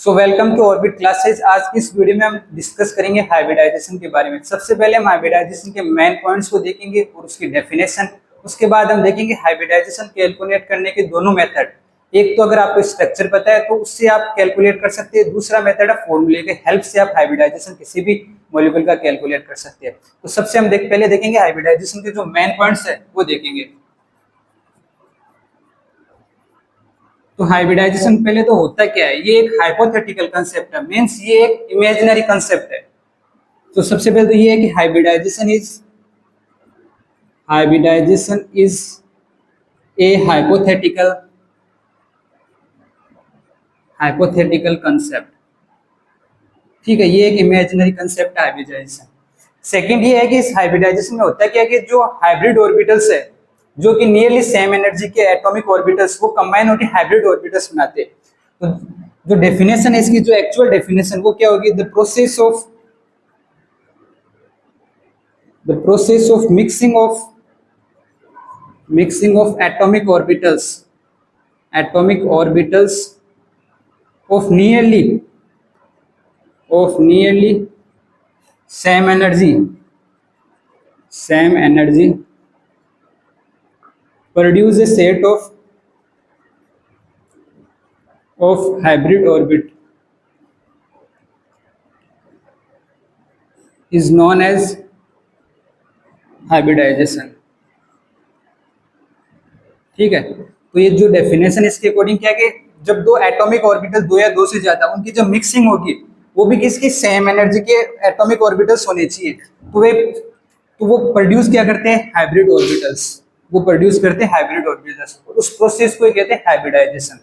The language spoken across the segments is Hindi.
So welcome to orbit classes. आज की इस वीडियो में हम डिस्कस करेंगे हाइब्रिडाइजेशन के बारे में। सबसे पहले हम हाइब्रिडाइजेशन के मेन पॉइंट्स को देखेंगे और उसकी डेफिनेशन। उसके बाद हम देखेंगे हाइब्रिडाइजेशन कैलकुलेट करने के दोनों मेथड। एक तो अगर आपको स्ट्रक्चर पता है तो उससे आप कैलकुलेट कर सकते हैं, दूसरा मेथड है फॉर्मूले के हेल्प से आप हाइब्रिडाइजेशन किसी भी मॉलिक्यूल का कैलकुलेट कर सकते हैं। तो सबसे हम पहले देखेंगे हाइब्रिडाइजेशन के जो मेन पॉइंट्स है वो देखेंगे। तो हाइब्रिडाइजेशन पहले तो होता क्या है, ये एक हाइपोथेटिकल कंसेप्ट है, मींस ये एक इमेजिनरी कंसेप्ट है। तो सबसे पहले तो ये है कि hybridisation is a hypothetical concept. ठीक है, ये एक इमेजिनरी कंसेप्ट है हाइब्रिडाइजेशन। सेकंड ये है कि इस हाइब्रिडाइजेशन में होता क्या है कि जो हाइब्रिड ऑर्बिटल्स है जो कि नियरली सेम एनर्जी के एटॉमिक ऑर्बिटल्स वो कंबाइन होकर हाइब्रिड ऑर्बिटल्स बनाते हैं। तो जो डेफिनेशन है इसकी, जो एक्चुअल डेफिनेशन वो क्या होगी, the process of mixing of atomic orbitals of nearly same energy produce a set of hybrid orbit is known as hybridization। ठीक है, तो ये जो डेफिनेशन इसके अकॉर्डिंग क्या है कि जब दो एटॉमिक ऑर्बिटल, दो या दो से ज्यादा, उनकी जो मिक्सिंग होगी वो भी किसकी, सेम एनर्जी के एटॉमिक ऑर्बिटल्स होने चाहिए। तो वो प्रोड्यूस क्या करते हैं, हाइब्रिड ऑर्बिटल्स। वो प्रोड्यूस करते हैं हाइब्रिड ऑर्बिटल्स। उस प्रोसेस को कहते हैं हाइब्रिडाइजेशन।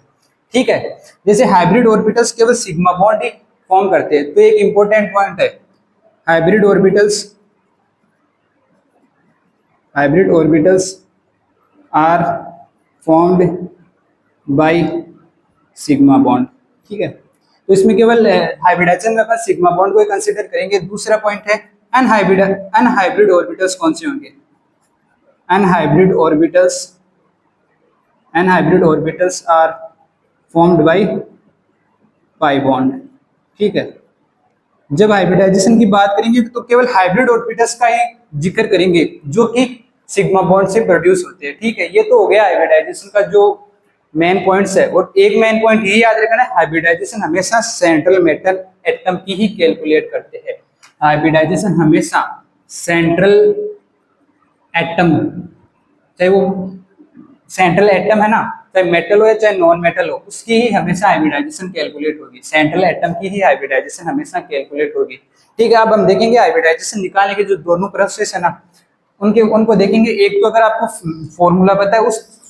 ठीक है, जैसे हाइब्रिड ऑर्बिटल्स केवल सिग्मा बॉन्ड ही फॉर्म करते हैं, तो एक इंपॉर्टेंट पॉइंट है, hybrid orbitals are formed by sigma bond. ठीक है, तो इसमें केवल हाइब्रिडाइजेशन में अपन सिग्मा बॉन्ड को कंसीडर करेंगे। दूसरा पॉइंट है अनहाइब्रिड ऑर्बिटल्स कौन से होंगे, unhybrid orbitals are formed by pi bond. ठीक है, जब हाइब्रिडाइजेशन की बात करेंगे तो केवल हाइब्रिड ऑर्बिटल्स का ही जिक्र करेंगे जो कि सिग्मा बॉन्ड से प्रोड्यूस होते हैं। ठीक है, ये तो हो गया हाइब्रिडाइजेशन का जो मेन पॉइंट्स है। और एक मेन पॉइंट ये याद रखना है, हाइब्रिडाइजेशन हमेशा सेंट्रल मेटल एटम की ही कैलकुलेट करते हैं। हाइब्रिडाइजेशन हमेशा सेंट्रल एटम, चाहे वो सेंट्रल एटम है ना, चाहे मेटल हो या चाहे नॉन मेटल हो, उसकी ही हमेशा हाइब्रिडाइजेशन कैलकुलेट होगी। सेंट्रल एटम की ही हाइब्रिडाइजेशन हमेशा कैलकुलेट होगी। ठीक है, अब हम देखेंगे हाइब्रिडाइजेशन निकालने के जो दोनों प्रोसेस है ना, उनको देखेंगे। एक तो अगर आपको फॉर्मूला पता है उस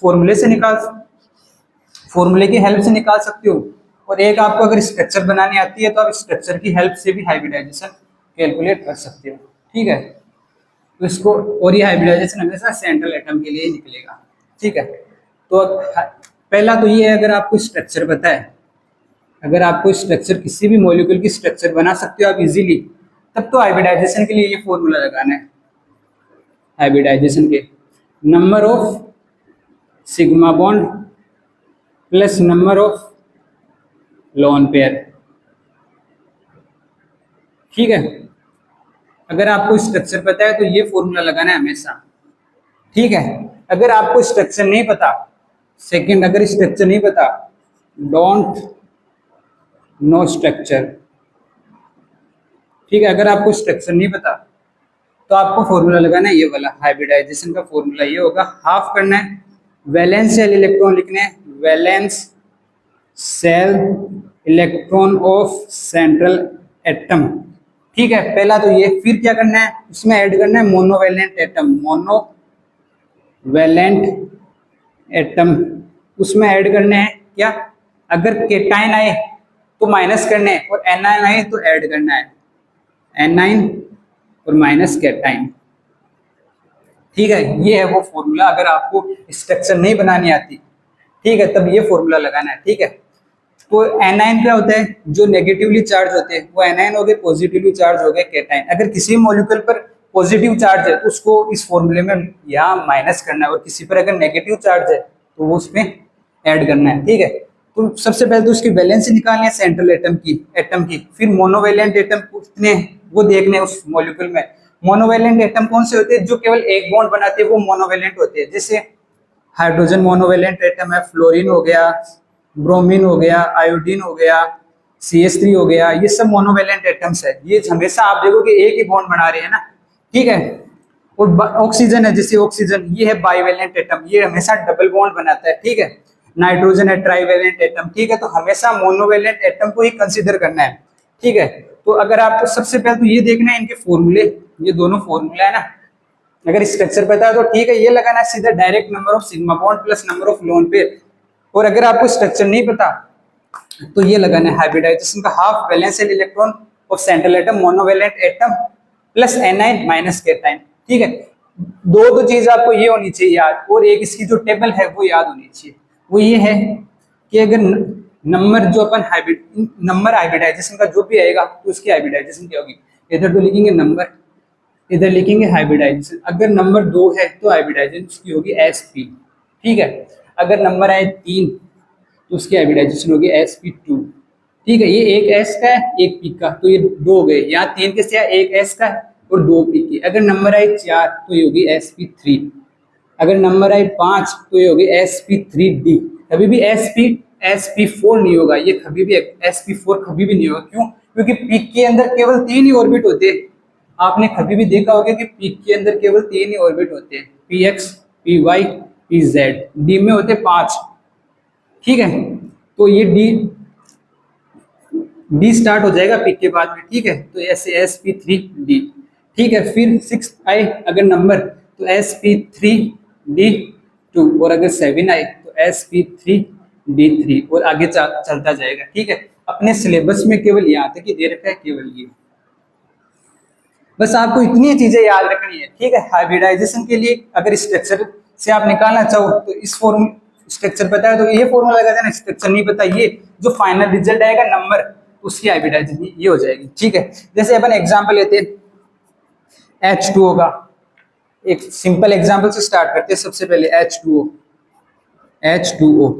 फॉर्मूले की हेल्प से निकाल सकते हो, और एक आपको अगर स्ट्रक्चर बनानी आती है तो आप स्ट्रक्चर की हेल्प से भी हाइब्रिडाइजेशन कैलकुलेट कर सकते हो। ठीक है, तो इसको, और ये हाइब्रिडाइजेशन हमेशा सेंट्रल एटम के लिए ही निकलेगा। ठीक है, तो पहला तो ये है, अगर आपको स्ट्रक्चर पता है, अगर आपको स्ट्रक्चर किसी भी मॉलिक्यूल की स्ट्रक्चर बना सकते हो आप इजीली, तब तो हाइब्रिडाइजेशन के लिए ये फॉर्मूला लगाना है। हाइब्रिडाइजेशन के number of sigma bond plus number of lone pair. ठीक है, अगर आपको स्ट्रक्चर पता है तो ये फॉर्मूला लगाना है हमेशा। ठीक है, अगर आपको स्ट्रक्चर नहीं पता, सेकंड, अगर स्ट्रक्चर नहीं पता, डोंट नो स्ट्रक्चर। ठीक है, अगर आपको स्ट्रक्चर नहीं पता तो आपको फॉर्मूला लगाना है ये वाला। हाइब्रिडाइजेशन का फॉर्मूला ये होगा, हाफ करना है, वैलेंस सेल इलेक्ट्रॉन लिखने हैं, valence shell electron of central atom. ठीक है, पहला तो ये, फिर क्या करना है, उसमें ऐड करना है मोनोवैलेंट एटम, उसमें ऐड करने हैं क्या, अगर केटाइन आए तो माइनस करने हैं, और एनाइन आए तो ऐड करना है, एनाइन और माइनस केटाइन। ठीक है, ये है वो फॉर्मूला अगर आपको स्ट्रक्चर नहीं बनानी आती। ठीक है, तब ये फॉर्मूला लगाना है। ठीक है, तो एनाइन क्या होता है, जो नेगेटिवली चार्ज होते हैं वो एनाइन हो गए, पॉजिटिवली चार्ज हो गए केटाइन। अगर किसी मॉलिक्यूल पर पॉजिटिव चार्ज है तो उसको इस फॉर्मूले में यहाँ माइनस करना है, और किसी पर अगर नेगेटिव चार्ज है तो वो उसमें ऐड करना है। ठीक है, तो सबसे पहले तो उसकी वैलेंसी निकालनी है सेंट्रल एटम की, फिर मोनोवेलेंट एटम कितने हैं वो देखने हैं उस मॉलिक्यूल में। मोनोवेलेंट एटम कौन से होते हैं? जो केवल एक बॉन्ड बनाते हैं वो मोनोवेलेंट होते हैं। जैसे हाइड्रोजन मोनोवेलेंट एटम है, फ्लोरीन हो गया, ब्रोमीन हो गया, आयोडीन हो गया, CH3 हो गया, ये सब मोनोवेलेंट एटम्स है। ये हमेशा आप देखोगे एक ही बॉन्ड बना रहे हैं ना, ठीक है। और ऑक्सीजन है, जैसे ऑक्सीजन ये है बाइवेलेंट एटम, ये हमेशा डबल बॉन्ड बनाता है, ठीक है। नाइट्रोजन है ट्राइवेलेंट एटम, ठीक है। तो हमेशा मोनोवेलेंट एटम को ही कंसीडर करना है, ठीक है। तो अगर आपको सबसे पहले तो ये देखना है इनके फॉर्मूले, ये दोनों फॉर्मूला है ना। अगर स्ट्रक्चर पता है तो ठीक है, ये लगाना है सीधा direct number of sigma bond plus number of lone pair. और अगर आपको स्ट्रक्चर नहीं पता तो ये लगाना है हाइब्रिडाइजेशन का half वैलेंशियल electron of central atom monovalent atom plus A9 minus cation, ठीक है। दो तो चीज आपको ये होनी चाहिए याद, और एक इसकी जो टेबल है वो याद होनी चाहिए। वो ये है कि अगर नंबर जो अपन नंबर हाइब्रिडाइजेशन का जो भी आएगा तो उसकी हाइब्रिडाइजेशन क्या होगी? इधर तो लिखेंगे नंबर, इधर लिखेंगे हाइब्रिडाइजेशन। अगर नंबर 2 है तो हाइब्रिडाइजेशन उसकी होगी sp, ठीक है। अगर नंबर आए 3 तो उसकी हाइब्रिडाइजेशन होगी sp2, ठीक है। ये एक s का है एक p का, तो ये 2 हो गए। यहाँ 3 किससे है? एक s का है और 2 p की। अगर नंबर आए 4 तो ये होगी sp3। अगर नंबर आए 5 तो ये होगी sp3d। कभी भी sp4 नहीं होगा, ये कभी भी sp4 कभी भी नहीं होगा। क्यों? क्योंकि पीक के अंदर केवल 3 ही ऑर्बिट होते हैं। आपने कभी भी देखा होगा कि पीक के अंदर केवल 3 ही ऑर्बिट होते हैं, px, py, pz। डी में होते 5, ठीक है। तो ये डी स्टार्ट हो जाएगा पिक के बाद में, ठीक है। तो ऐसे sp3d, ठीक है। फिर 6 आए अगर नंबर तो sp3d2, और अगर 7 आए तो sp3d3, और आगे चलता जाएगा, ठीक है। अपने सिलेबस में केवल यहाँ तक ही दे रखा है, केवल ये। बस आपको इतनी चीजें याद रखनी है, ठीक है। हाइब्रिडाइजेशन के लिए अगर स्ट्रक्चर से आप निकालना चाहो तो इस फॉर्म स्ट्रक्चर पता है तो ये फॉर्मूला लगा देना। स्ट्रक्चर नहीं पता, ये जो फाइनल रिजल्ट आएगा नंबर, उसकी हाइब्रिडाइजेशन ये हो जाएगी, ठीक है। जैसे अपन एग्जांपल लेते हैं H2O का, एक सिंपल एग्जांपल से स्टार्ट करते हैं। सबसे पहले H2O,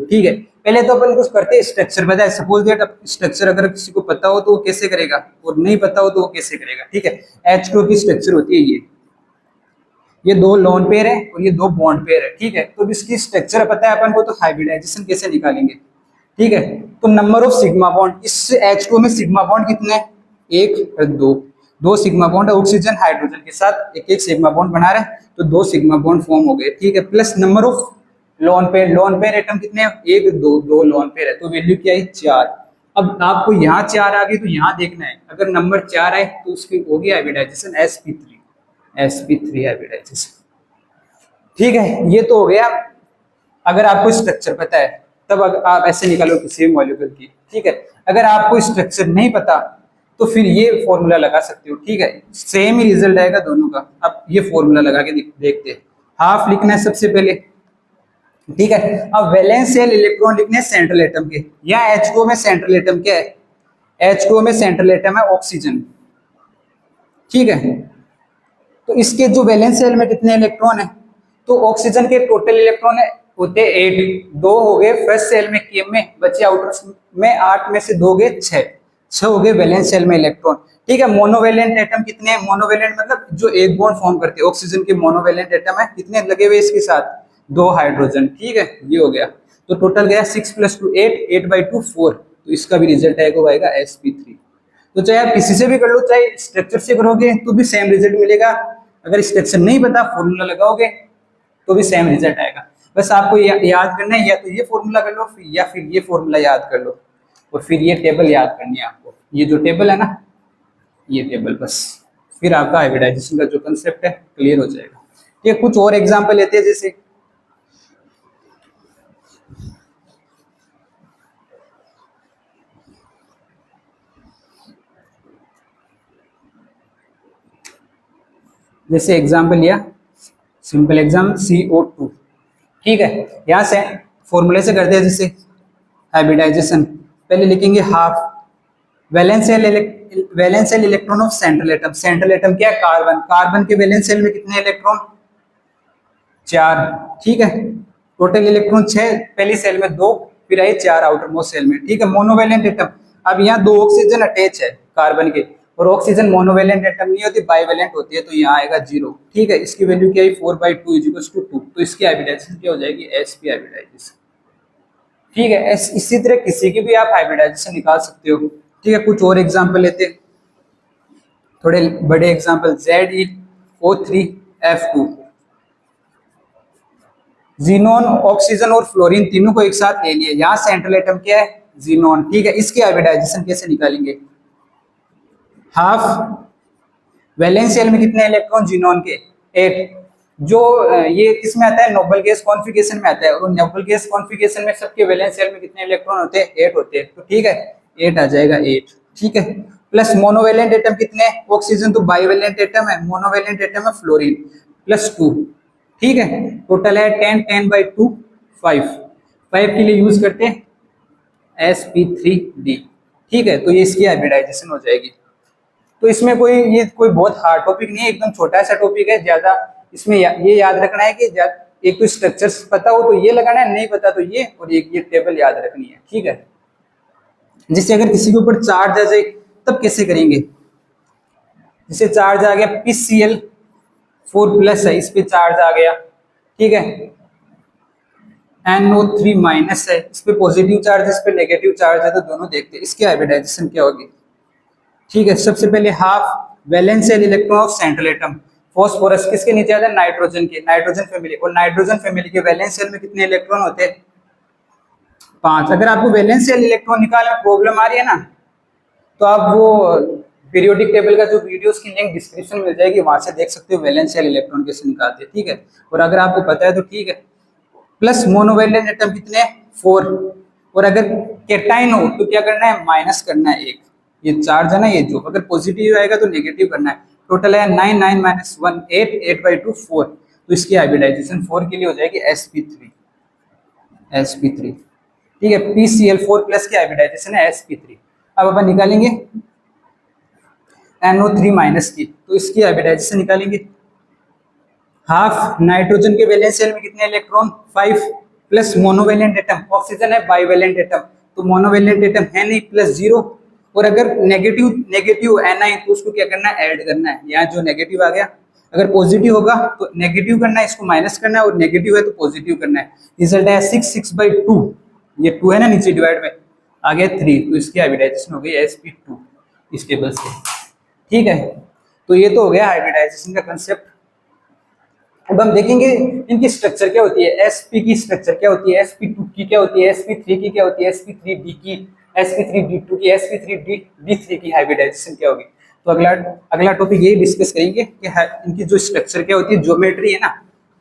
ठीक है। पहले तो अपन कुछ करते हैं, स्ट्रक्चर पता है। सपोज दैट स्ट्रक्चर अगर किसी को पता हो तो वो कैसे करेगा, और नहीं पता हो तो वो कैसे करेगा, ठीक है। H2O की स्ट्रक्चर होती है ये 2 लोन पेयर है और ये 2 बॉन्ड पेयर है, ठीक है। तो इसकी स्ट्रक्चर पता है अपन को, तो हाइब्रिडाइजेशन कैसे निकालेंगे, ठीक है। तो नंबर ऑफ सिग्मा बॉन्ड, इस H2O में सिग्मा बॉन्ड कितने हैं? 1 और 2 सिग्मा बॉन्ड है। ऑक्सीजन हाइड्रोजन के साथ एक एक सिग्मा बॉन्ड बना रहे हैं, तो 2 सिग्मा बॉन्ड फॉर्म हो गए, ठीक है। Plus number of lone pair atom कितने हैं? 1 2 लोन पेयर है, तो वैल्यू क्या है? 4। अब आपको यहाँ 4 आ गई तो यहाँ देखना है, अगर नंबर 4 आए तो उसकी होगी हाइब्रिडाइजेशन sp3 हाइब्रिडाइजेशन, ठीक है। ये तो हो गया अगर आपको स्ट्रक्चर पता है, तब आप ऐसे निकालो किसी भी मॉलिक्यूल की, ठीक है। अगर आपको स्ट्रक्चर नहीं पता तो फिर ये फॉर्मूला लगा सकते हो, ठीक है। सेम ही रिजल्ट आएगा दोनों का। अब ये फॉर्मूला लगा के देखते हैं। हाफ लिखना है सबसे पहले, ठीक है। अब वैलेंशियल इलेक्ट्रॉन लिखने हैं सेंट्रल एटम के। यहाँ H2O में सेंट्रल एटम क्या है? H2O में सेंट्रल एटम है ऑक्सीजन, ठीक है। तो इसके जो वैलेंस सेल में कितने इलेक्ट्रॉन है? तो ऑक्सीजन के टोटल इलेक्ट्रॉन है होते 8, 2 हो गए फर्स्ट सेल में केम में, बचे आउटर में 8 में से 2 गए 6 हो गए वैलेंस सेल में इलेक्ट्रॉन, ठीक है। मोनोवेलेंट एटम कितने हैं? मोनोवेलेंट मतलब जो एक बॉन्ड फॉर्म करते हैं। ऑक्सीजन के मोनोवेलेंट एटम है, कितने लगे हुए इसके साथ? 2 हाइड्रोजन, ठीक है। ये हो गया, तो टोटल गया 6 + 2 8, 8/2 4। तो इसका भी रिजल्ट आएगा sp3। तो चाहे आप किसी से भी कर लो, चाहे स्ट्रक्चर से करोगे तो भी सेम रिजल्ट मिलेगा। अगर स्ट्रक्चर नहीं पता, फॉर्मूला लगाओगे तो भी सेम रिजल्ट आएगा। बस आपको याद करना है, या तो ये फॉर्मूला कर लो या फिर ये फॉर्मूला याद कर लो, और फिर ये टेबल याद करनी है आपको। ये जो टेबल है ना, ये टेबल, बस फिर आपका हाइब्रिडाइजेशन का जो कंसेप्ट है क्लियर हो जाएगा। ये कुछ और एग्जाम्पल लेते हैं, जैसे एग्जाम्पल लिया, सिंपल एग्जाम CO2, ठीक है। यहाँ से फॉर्मूले से करते हैं। जैसे हाइब्रिडाइजेशन पहले लिखेंगे half वैलेंशियल electron of central atom. Central atom क्या है? कार्बन। कार्बन के वैलेंस शेल में कितने इलेक्ट्रॉन? 4, ठीक है। टोटल इलेक्ट्रॉन 6, पहली सेल में 2 फिर आई 4 आउटर मोस्ट सेल में, ठीक है, मोनोवेलेंट एटम। अब यहाँ 2 ऑक्सीजन अटैच है कार्बन के, और ऑक्सीजन मोनोवेलेंट एटम नहीं होती, बाइवेलेंट होती है, तो यहाँ आएगा 0, ठीक है। इसकी वैल्यू क्या है 4/2 = 2, तो इसकी हाइब्रिडाइजेशन क्या हो जाएगी sp हाइब्रिडाइजेशन, ठीक है। इसी तरह किसी की भी आप हाइब्रिडाइजेशन निकाल सकते हो, ठीक है। कुछ और एग्जांपल लेते हैं, थोड़े बड़े एग्जांपल, ZeO3F2, जीनोन, ऑक्सीजन और फ्लोरीन तीनों को एक साथ ले लिए, यहाँ सेंट्रल एटम क्या है जीनोन, ठीक है। इसकी हाइब्रिडाइजेशन कैसे निकालेंगे, हाफ वैलेंस शेल में कितने इलेक्ट्रॉन जीनोन के 8, जो ये किसमें आता है नोबल गैस कॉन्फ़िगरेशन में आता है, और नोबल गैस कॉन्फ़िगरेशन में सबके वैलेंस शेल में कितने इलेक्ट्रॉन होते हैं 8 होते हैं, तो ठीक है 8 आ जाएगा 8, ठीक है। प्लस मोनोवेलेंट एटम कितने, ऑक्सीजन तो बाइवेलेंट एटम है, मोनोवेलेंट एटम है फ्लोरीन, +2, ठीक है। टोटल है 10/2 5, 5 के लिए यूज करते हैं sp3d, ठीक है। तो ये इसकी हाइब्रिडाइजेशन हो जाएगी। तो इसमें कोई बहुत हार्ड टॉपिक नहीं है, एकदम छोटा सा टॉपिक है, ज्यादा इसमें ये याद रखना है कि एक तो स्ट्रक्चर्स पता हो तो ये लगाना है, नहीं पता तो ये, और एक ये टेबल याद रखनी है, ठीक है। जिससे अगर किसी के ऊपर चार्ज आ जाए तब कैसे करेंगे, जिससे चार्ज आ गया PCl4+ है, इस पे चार्ज आ गया, ठीक है, NO3- है, इस पे पॉजिटिव चार्ज, इस पे नेगेटिव चार्ज है, तो दोनों देखते हैं इसकी हाइब्रिडाइजेशन क्या होगी, ठीक है। सबसे पहले half valence shell electron of central atom, phosphorus किसके नीचे आता है नाइट्रोजन के, नाइट्रोजन फैमिली, और नाइट्रोजन फैमिली के वैलेंस शेल में कितने इलेक्ट्रॉन होते हैं 5। अगर आपको वैलेंस शेल इलेक्ट्रॉन निकालने में प्रॉब्लम आ रही है ना, तो आप वो पीरियोडिक टेबल का जो वीडियोस की लिंक डिस्क्रिप्शन में मिल जाएगी, वहां से देख सकते हो वैलेंस शेल इलेक्ट्रॉन कैसे निकालते हैं, ठीक है। और अगर आपको पता है तो ठीक है। प्लस मोनोवेलेंट एटम कितने 4, और अगर कैटाइन हो तो क्या करना है माइनस करना है 1, ये चार्ज है ना, ये जो अगर पॉजिटिव आएगा तो नेगेटिव करना है। टोटल है 9 9 - 1 8, 8/2 4, तो इसकी हाइब्रिडाइजेशन 4 के लिए हो जाएगी sp3, ठीक है। PCl4+ की हाइब्रिडाइजेशन है sp3। अब अपन निकालेंगे NO3- की, तो इसकी हाइब्रिडाइजेशन निकालेंगे, हाफ नाइट्रोजन के वैलेंस शेल में कितने electron 5, plus monovalent atom, oxygen है बाइवेलेंट एटम, तो मोनोवेलेंट एटम है नहीं, +0, और अगर नेगेटिव नेगेटिव Na तो उसको क्या करना है ऐड करना है, यहाँ जो नेगेटिव आ गया, अगर पॉजिटिव होगा तो नेगेटिव करना है, इसको माइनस करना है, और नेगेटिव है तो पॉजिटिव करना है। रिजल्ट है 6/2, ये 2 है ना नीचे डिवाइड में आ गया 3, तो इसकी हाइब्रिडाइजेशन हो गई sp2 इस टेबल से, ठीक है। तो ये तो हो गया हाइब्रिडाइजेशन का कंसेप्ट। अब हम देखेंगे इनकी स्ट्रक्चर क्या होती है, sp की स्ट्रक्चर क्या होती है, sp2 की क्या होती है, sp3 की क्या होती है, sp3d की, sp3d2 की, sp3d3 की हाइब्रिडाइजेशन क्या होगी। तो अगला टॉपिक यही डिस्कस करेंगे कि इनकी जो स्ट्रक्चर क्या होती है, ज्योमेट्री है ना,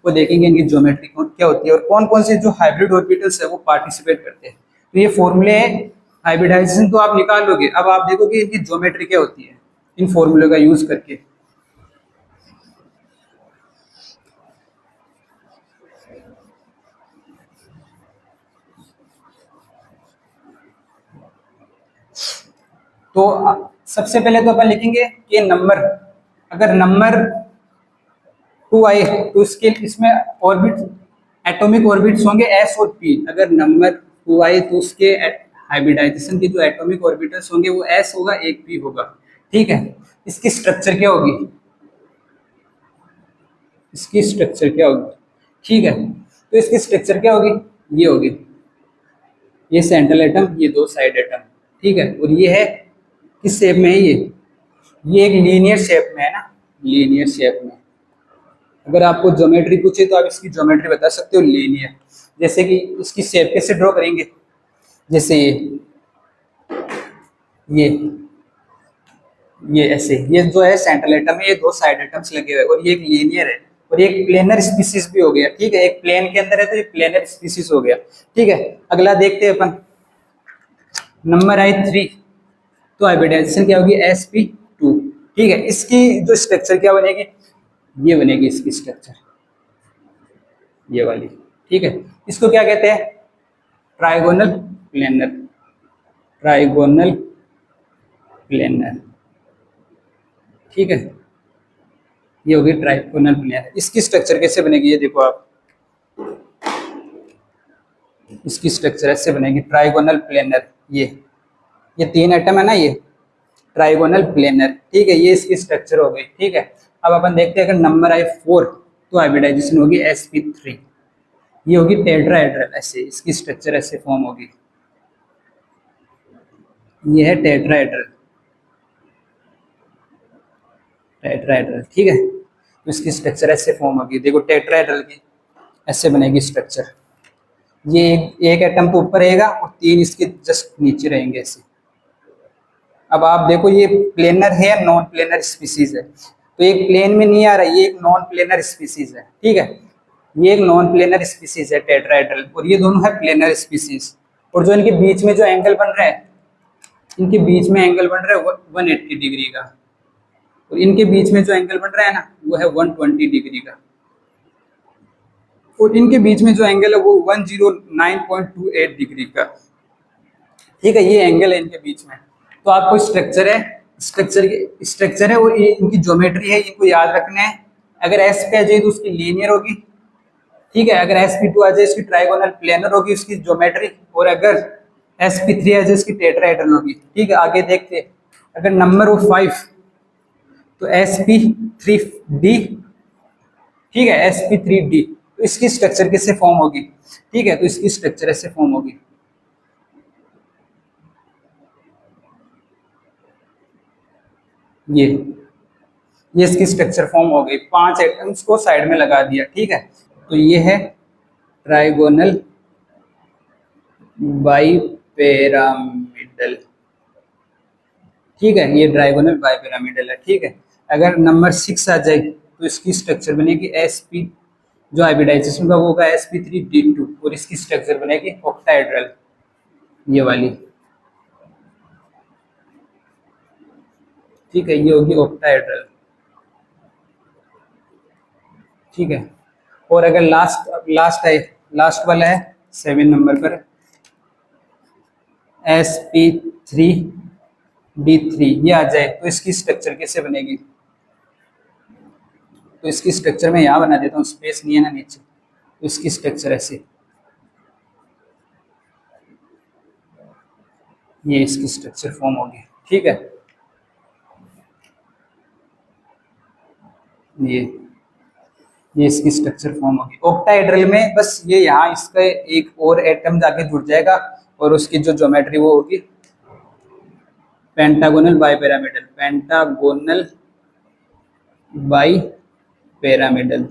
वो देखेंगे इनकी ज्योमेट्री क्या होती है, और कौन कौन से जो हाइब्रिड ऑर्बिटल्स है वो पार्टिसिपेट करते हैं। तो ये फॉर्मूले है, हाइब्रिडाइजेशन तो आप निकाल लोगे, अब आप देखोगे इनकी ज्योमेट्री क्या होती है इन फॉर्मूले का यूज करके। तो सबसे पहले तो अपन लिखेंगे कि नंबर, अगर नंबर 2 आए तो इसमें ऑर्बिट एटॉमिक ऑर्बिट्स होंगे s और p। अगर नंबर 2 आए तो उसके हाइब्रिडाइजेशन के जो एटॉमिक ऑर्बिटल्स होंगे वो s होगा, एक p होगा, ठीक है। इसकी स्ट्रक्चर क्या होगी, इसकी स्ट्रक्चर क्या होगी, ठीक है। तो इसकी स्ट्रक्चर क्या होगी, ये होगी, ये सेंट्रल एटम, ये 2 साइड एटम, ठीक है। और ये है किस शेप में है, ये एक लीनियर शेप में है ना, लीनियर शेप में। अगर आपको ज्योमेट्री पूछे तो आप इसकी ज्योमेट्री बता सकते हो लीनियर। जैसे कि इसकी शेप कैसे ड्रॉ करेंगे, जैसे ये ये ऐसे, ये जो है सेंट्रल एटम है, ये 2 साइड एटम्स लगे हुए, और ये एक लीनियर है, और ये एक प्लेनर स्पीसीज भी हो गया, ठीक है। एक प्लेन के अंदर है तो ये प्लेनर स्पीसीज हो गया, ठीक है। अगला देखते हैं अपन, नंबर आई 3, तो हाइब्रिडाइजेशन क्या होगी sp2, ठीक है। इसकी जो स्ट्रक्चर क्या बनेगी, ये बनेगी इसकी स्ट्रक्चर, ये वाली, ठीक है। इसको क्या कहते हैं ट्राइगोनल प्लेनर, ट्राइगोनल प्लेनर, ठीक है। ये होगी ट्राइगोनल प्लेनर। इसकी स्ट्रक्चर कैसे बनेगी ये देखो आप, इसकी स्ट्रक्चर ऐसे बनेगी, ट्राइगोनल प्लेनर। ये 3 एटम है ना, ये ट्राइगोनल प्लेनर, ठीक है। ये इसकी स्ट्रक्चर हो गई, ठीक है। अब अपन देखते हैं, अगर नंबर आए 4 तो हाइब्रिडाइजेशन होगी sp3, ये होगी टेट्राहेड्रल। ऐसे इसकी स्ट्रक्चर ऐसे फॉर्म होगी, ये है टेट्राहेड्रल, टेट्राहेड्रल, ठीक है। तो इसकी स्ट्रक्चर ऐसे फॉर्म होगी, देखो टेट्राहेड्रल की ऐसे बनेगी स्ट्रक्चर। ये एक एटम के ऊपर रहेगा और 3 इसके जस्ट नीचे रहेंगे ऐसे। अब आप देखो, ये प्लेनर है या नॉन प्लेनर स्पीसीज है, तो एक प्लेन में नहीं आ रहा, ये एक नॉन प्लेनर स्पीसीज है, ठीक है। ये एक नॉन प्लेनर स्पीसीज है टेट्राहेड्रल, और ये दोनों है प्लेनर स्पीसीज। और जो इनके बीच में जो एंगल बन रहा है, इनके बीच में एंगल बन रहा है 180 डिग्री का, और इनके बीच में जो एंगल बन रहा है ना, वो है 120 डिग्री का, और इनके बीच में जो एंगल है वो 109.28 डिग्री का, ठीक है। ये एंगल है इनके बीच में। तो आपको स्ट्रक्चर है, स्ट्रक्चर है और ये इनकी ज्योमेट्री है, इनको याद रखना है। अगर एस पे आ जाए तो उसकी लीनियर होगी, ठीक है। अगर sp2 आ जाए इसकी ट्राइगोनल प्लेनर होगी उसकी ज्योमेट्री, और अगर sp3 आ जाए इसकी टेट्राहेड्रल होगी, ठीक है। आगे देखते हैं, अगर नंबर हो 5 तो sp3d, ठीक है, sp3d। तो इसकी स्ट्रक्चर कैसे फॉर्म होगी, ठीक है। तो इसकी स्ट्रक्चर ऐसे फॉर्म होगी, ये इसकी स्ट्रक्चर फॉर्म हो गई। 5 एटम्स को साइड में लगा दिया, ठीक है। तो ये है ट्राइगोनल बाइपिरामिडल, ठीक है। ये ट्राइगोनल बाइपिरामिडल है, ठीक है। अगर नंबर 6 आ जाए तो इसकी स्ट्रक्चर बनेगी sp, जो हाइब्रिडाइजेशन का वो होगा sp3d2, और इसकी स्ट्रक्चर बनेगी ऑक्टाहेड्रल, ये वाली, ठीक है। ये होगी ऑक्टाहेड्रल, ठीक है। और अगर लास्ट वाला है 7 नंबर पर sp3d3, ये आ जाए तो इसकी स्ट्रक्चर कैसे बनेगी। तो इसकी स्ट्रक्चर मैं यहाँ बना देता हूँ, स्पेस नहीं है ना नीचे, तो इसकी स्ट्रक्चर ऐसे, ये इसकी स्ट्रक्चर फॉर्म होगी, ठीक है। ये इसकी स्ट्रक्चर फॉर्म होगी ऑक्टाहेड्रल में। बस ये यहाँ इसका एक और एटम जाके जुड़ जाएगा, और उसकी जो ज्योमेट्री वो होगी पेंटागोनल बाइपिरामिडल, पेंटागोनल बाइपिरामिडल,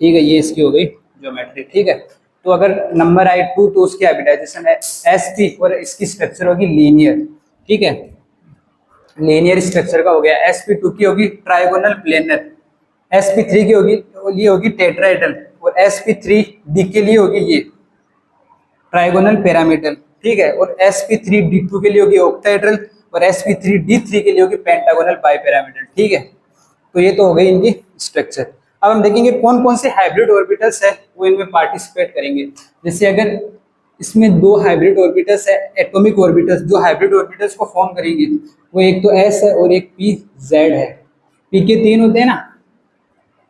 ठीक है। ये इसकी हो गई ज्योमेट्री, ठीक है। तो अगर नंबर आए 2 तो उसकी हाइब्रिडाइजेशन है sp, और इसकी स्ट्रक्चर होगी लीनियर, ठीक है। लीनियर स्ट्रक्चर का हो गया। sp2 की होगी ट्राइगोनल प्लेनर, sp3 की होगी, ये होगी टेट्राहेड्रल, और sp3d के लिए होगी ये ट्राइगोनल पिरामिडल, ठीक है। और sp3d2 के लिए होगी ऑक्टाहेड्रल, और sp3d3 के लिए होगी पेंटागोनल बाइपिरामिडल, ठीक है। तो ये तो हो गई इनकी स्ट्रक्चर। अब हम देखेंगे कौन कौन से हाइब्रिड ऑर्बिटल्स है वो इनमें पार्टिसिपेट करेंगे। जैसे अगर इसमें 2 हाइब्रिड ऑर्बिटल्स है, एटॉमिक ऑर्बिटल्स, जो हाइब्रिड ऑर्बिटल्स को फॉर्म करेंगे वो एक तो s है और एक pz है। p के 3 होते हैं ना,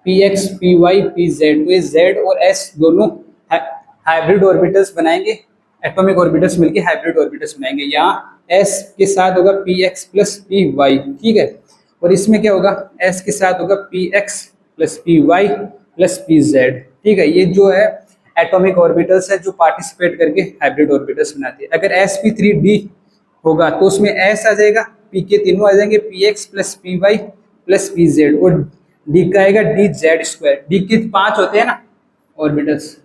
px, py, pz, तो ये z और s दोनों हाइब्रिड ऑर्बिटल्स बनाएंगे, एटॉमिक ऑर्बिटल्स मिलके हाइब्रिड ऑर्बिटल्स बनाएंगे। यहाँ s के साथ होगा px प्लस py, ठीक है। और इसमें क्या होगा, s के साथ होगा px plus py plus pz, ठीक है। ये जो है एटॉमिक ऑर्बिटल्स है जो पार्टिसिपेट करके हाइब्रिड ऑर्बिटल्स बनाते हैं। अगर sp3d होगा तो उसमें s आ जाएगा, p के तीनों आ जाएंगे, px plus py plus pz, और d का आएगा dz²। d के 5 होते हैं ना ऑर्बिटल्स,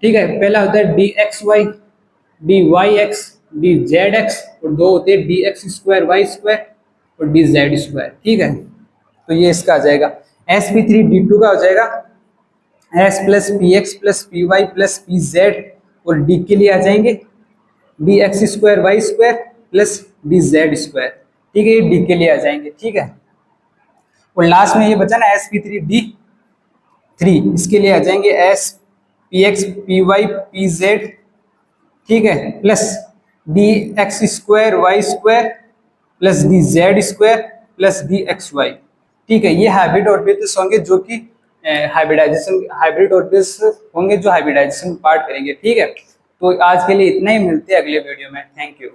ठीक है। पहला होता है dxy, dyx, dzx, और 2 होते हैं dx² y² और dz², ठीक है। तो ये इसका आ जाएगा। sp3d2 का हो जाएगा s plus px plus py plus pz, और d के लिए आ जाएंगे dx² y² प्लस dz², ठीक है। ये d के लिए आ जाएंगे, ठीक है। और लास्ट में ये बचा ना sp3d3, इसके लिए आ जाएंगे s px py pz, ठीक है, plus dx² y² plus dz² plus dxy, ठीक है। ये हाइब्रिड ऑर्बिटल्स होंगे जो कि हाइब्रिड ऑर्बिटल्स होंगे जो हाइब्रिडाइजेशन पार्ट करेंगे। ठीक है, तो आज के लिए इतना ही, मिलते हैं अगले वीडियो में। Thank you.